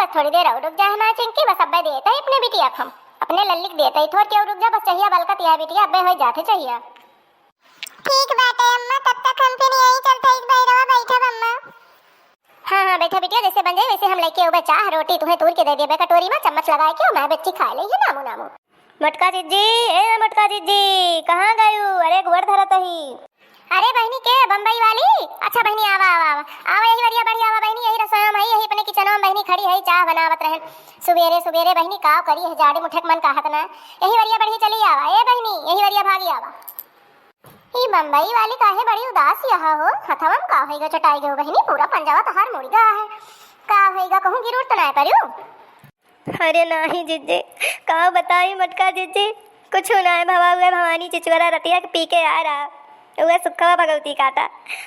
बस थोड़ी देर और रुक जा हमारा चिंकी, बस अब्बे देता है अपने बिटिया हम अपने लल्लिक देता ही थोड़ के रुक जा, बस चाहिए बलकत या बिटिया अब्बे हो जाते चाहिए। ठीक बात है अम्मा, तब तक हम फिर यहीं चलते इस बैठवा बैठब अम्मा। हाँ बैठा बिटिया, जैसे बन जाए वैसे हम लेके उबे चाह रोटी तुम्हें तूर के दे दिए कटोरी में, चम्मच लगाए के मैं बच्ची खा ली है नामो नामो। मटका जीजी, ए मटका जीजी कहाँ गयू? अरे गुड़ धरत ही। अरे बहनी के बम्बई वाली? अच्छा बहनी आवा आवा आवा आवा, यही बढ़िया बढ़िया आवा बहनी, यही रसोई में यही अपने किचन में बहनी खड़ी है, चाह बनावत रहे सुबेरे सुबेरे बहनी, काव करी है जाड़ी मुठक मन कहत ना, यही बढ़िया बढ़िया चली आवा। ए बहनी यही बढ़िया भागी आवा। ई बम्बई वाली काहे बड़ी उदास यहाँ हो, हथवा में का होइगा चटाई गयो बहनी, पूरा पंजावा तहार मुड़ गया है, का होइगा कहूं गिरूर तो ना परियो? अरे नहीं जीजी, का बताई मटका जीजी, कुछ ना है, भवा हुए भवानी चिचवरा रतिया के पी के आ रहा वह सुखा भगवती काटा।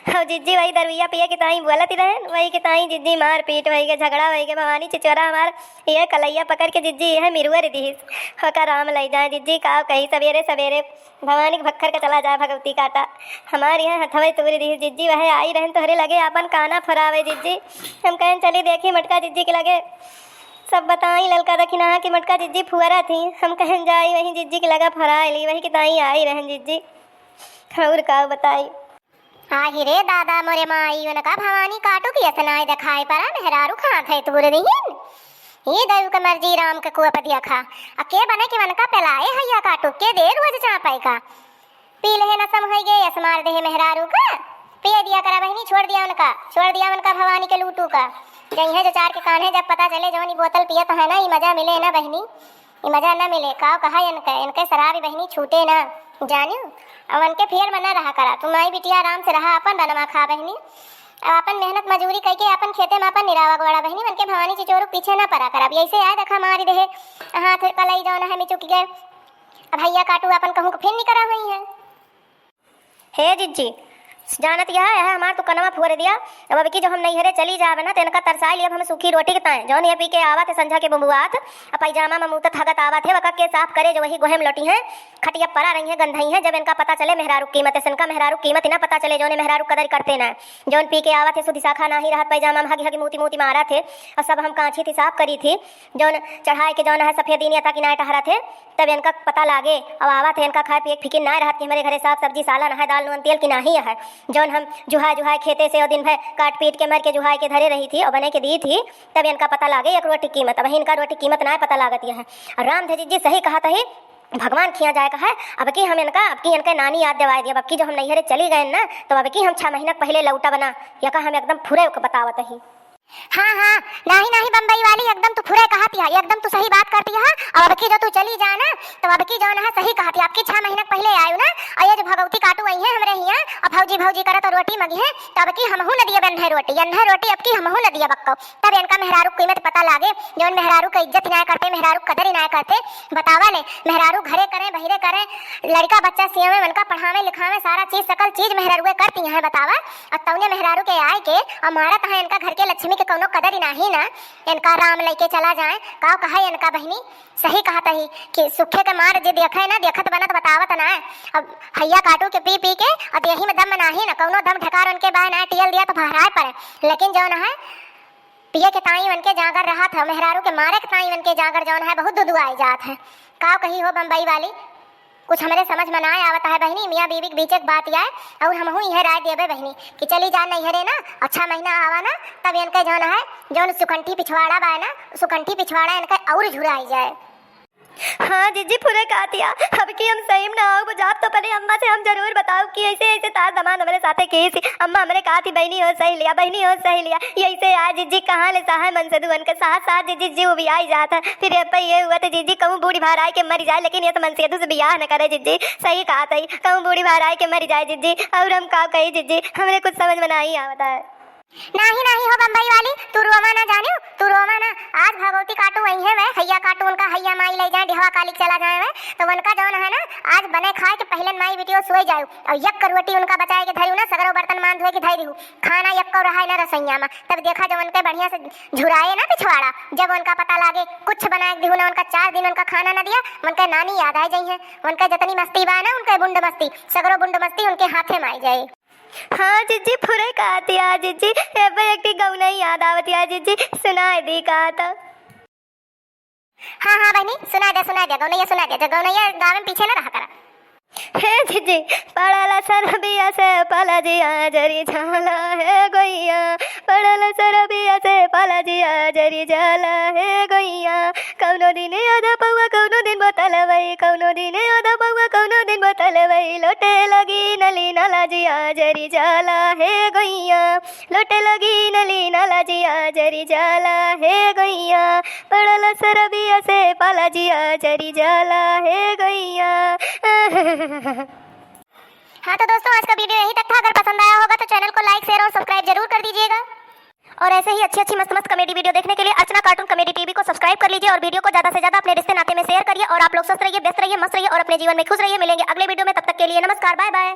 अब जीजी वही दरविया पिए के ताई बोलती रहे, वही के ताई जीजी मार पीट वही के झगड़ा वही के भवानी चिचवरा हमार ये कलैया पकड़ के जीजी यह मिरुआ रिदीस होकर राम ले जाए जीजी, का कही सवेरे सवेरे भवानी के भक्खर के चला जाए भगवती काटा, हमारे यहाँ हथवे तूरी दी जीजी, वह आई रहन तोहरे लगे अपन काना फरावे जीजी। हम कहें चली देखी मटका जीजी के लगे सब बताई, ललका दखिना कि मटका जीजी फुअरा थी, हम कहें जाई वही जीजी के लगा फरा ली, वही के ताई आई रहन जीजी। और का बताई? आही रे दादा मोरे माई उनका भवानी काटू की असनाई दिखाई परा मेहरारू खा थे तूर रहीन, ये दैव के मर्जी राम के कुआ पदिया खा अके बने के वनका पलाए हैया काटू के दे रोज चापाई का पी ले न सम हो गए असमार दे मेहरारू का पिए दिया करा बहनी, छोड़ दिया उनका भवानी के लूटू का गई है जो चार के कान है, जब पता चले जो बोतल पिया तो है ना, ये मजा मिले ना बहनी, ये मजा ना मिले का कहा इनके शराबी बहनी छूटे ना जानियो, अब उनके फेर में न रहा करा, तुम आई बिटिया आराम से रहा अपन बनवा खा बहनी, अब अपन मेहनत मजूरी करके अपन खेते में अपन निरावा गोड़ा बहनी, उनके भवानी चिचोरू पीछे ना पड़ा करा, ऐसे आए देखा मारी देहे हाथ कलई जो है मिचुक गए, अब भैया काटू अपन कहूँ फिर नहीं करा हुई है। हे जीजी जानत यह है हमार तो कनवा फुर दिया, अब अब की जो हम नैहरे चली जावे ना तेनका तरसाई लिया, हम सूखी रोटी के ताए जौन ये पी के आवा थे संझा के बबुआत अब पैजामा में मुँह थगत आवा थे वक के साफ करे जो वही गोहेम लौटी हैं खटिया परा रही है गंधई है, जब इनका पता चले मेहरारू कीमत है, इनका मेहरारू कीमत ना पता चले जौन मेहरारू कदर करते ना, जौन पी के आवा थे सुधी शाखा ना ही रहत पैजामा में हगी हगी मूती मूती मारा थे, और सब हम कांची थी साफ करी थी, जौन चढ़ाई के जौन है सफेद इन था कि ना टहरा थे, तब इनका पता लागे अब आवा थे इनका खाए पिए फिकिर ना रहत कि हमारे घरे साग सब्जी साला ना है, दाल नून तेल की ना ही है, जौन हम जुहाए खेते से और दिन भर काट पीट के मर के जुहाए के धरे रही थी और बने के दी थी, तब इनका पता लागे एक रोटी कीमत, अब इनका रोटी कीमत ना पता लागत यह है। और राम थे जी सही कहा था भगवान खिया जाए कहा है, अब की हम इनका नानी याद दिवाई दी, अब की जो हम नैहरे चली गए ना तो अब की हम 6 महीना पहले लौटा बना या हम एकदम फुरे बतावत ही। हाँ हाँ नहीं बम्बई वाली एकदम तू फुरे कहती है, एकदम तू सही बात करती है, अब की जो तू चली जा ना तो अब की जो है सही कहती है, आपकी 6 महीना पहले आयु ना और ये जो भगवती काटू आई है हमरे यहाँ और भौजी करत तो रोटी मगी है, तो अब की हमहू न दिया बंधे रोटी अब की हमहू न दिया बक्को, तब इनका मेहरारू कीमत पता लागे, जो मेहरारू का इज्जत ना करते, मेहरारू कदर ना करते, बतावा ले मेहरारू घरे करें बहिरे करें लड़का बच्चा सियावे उनका पढ़ावे लिखावे सारा चीज सकल चीज मेहरारू करती है, बतावा और तौने मेहरारू के आए के और मारत है इनका घर के लक्ष्मी के कौनो कदर नहीं ना, इनका राम लेके चला जाए का कहा इनका बहनी सही कहता ही कि सुखे के मार जे देखे ना देखत बनत बतावत ना, अब हैया काटू के पी के और देही में दम नहीं ना कौनो दम ढकार उनके बाय ना टियल दिया तो भराए पड़े, लेकिन जो ना है पिए के ताई उनके जागर रहा था, मेहरारू के मारे के ताई उनके जागर जो है बहुत दुदुआई जात है, का कही हो बम्बई वाली कुछ हमारे समझ में ना आवता है बहनी, मियाँ बीवी के बीच एक बात आए और हमहू यह राय देवे बहनी कि चली जा नैहरे ना 6 महीना आवा ना तब इनका जो है जो सुकंठी पिछवाड़ा बा ना सुकंठी पिछवाड़ा इनका और झुराई जाए। हाँ जीजी पूरे कहा दिया, अब की हम सही में ना आओ बुझात तो पहले अम्मा से हम जरूर बताओ कि ऐसे तार दमान हमारे साथे की थी, अम्मा हमने कहा थी बहनी हो सही लिया ऐसे आज जीजी कहाँ ले सहा मन से दुवन के साथ जीजी जीव भी आई जाता, फिर ये हुआ तो जीजी कहूँ बूढ़ी भार आए के मर जाए, लेकिन ये तो मन से बियाह न करे जीजी, सही कहा था कहूँ बूढ़ी भार आए के मर जाए जीजी, और हम का कही जीजी हमें कुछ समझ में नहीं आवता है। नहीं हो बम्बई वाली तू रोवा ना जानियो, तू रोवा ना, आज भगवती काटू वही है वह हैया काटू उनका हैया माई ले जाए ढेवा काली चला जाए वह तो उनका जो है ना आज बने खाए के पहले माई बेटियों सोई जाऊ और यक रोटी उनका बचाए के धरी ना सगरो बर्तन मान धोए के धरी खाना यक रहा ना रसोईया में, तब देखा जब उनके बढ़िया से झुराए ना पिछवाड़ा, जब उनका पता लागे कुछ बनाए दिहू ना उनका 4 दिन उनका खाना न दिया, उनका नानी याद आ जाई है, उनका जितनी मस्ती बा ना उनके बुंड मस्ती सगरो बुंड मस्ती उनके हाथे में आई जाए। हाँ जीजी पूरे कहा दिया जीजी, एक गौना याद आवती है जीजी सुनाई दी कहा था। हाँ हाँ बहनी, सुना दे गौनैया, सुना दे गौनैया गाँव में पीछे ना रहा करा। हे जीजी पड़ल सरबिया से पलजिया जरी झाला है गैया, पड़ल सरबिया से पलजिया जरी झाला है गैया। कौनो दिन आधा पौआ कौनो दिन बोतलवई, कौनो दिन आधा पौआ कौनो दिन बोतलवई। लोटे लगी नली नाला जिया जरी झाला है गैया, लोटे लगी नली नाला जिया जरी झाला है गैया। पड़ल सरबिया से पलजिया जरी झाला है गैया। हाँ तो दोस्तों आज का वीडियो यहीं तक था। अगर पसंद आया होगा तो चैनल को लाइक शेयर और सब्सक्राइब जरूर कर दीजिएगा। और ऐसे ही अच्छी अच्छी मस्त मस्त कॉमेडी वीडियो देखने के लिए अर्चना कार्टून कॉमेडी टीवी को सब्सक्राइब कर लीजिए और वीडियो को ज्यादा से ज्यादा अपने रिश्ते नाते में शेयर करिए। और आप लोग स्वस्थ रहिए, व्यस्त रहिए, मस्त रहिए और अपने जीवन में खुश रहिए। मिलेंगे अगले वीडियो में, तब तक के लिए नमस्कार, बाय बाय।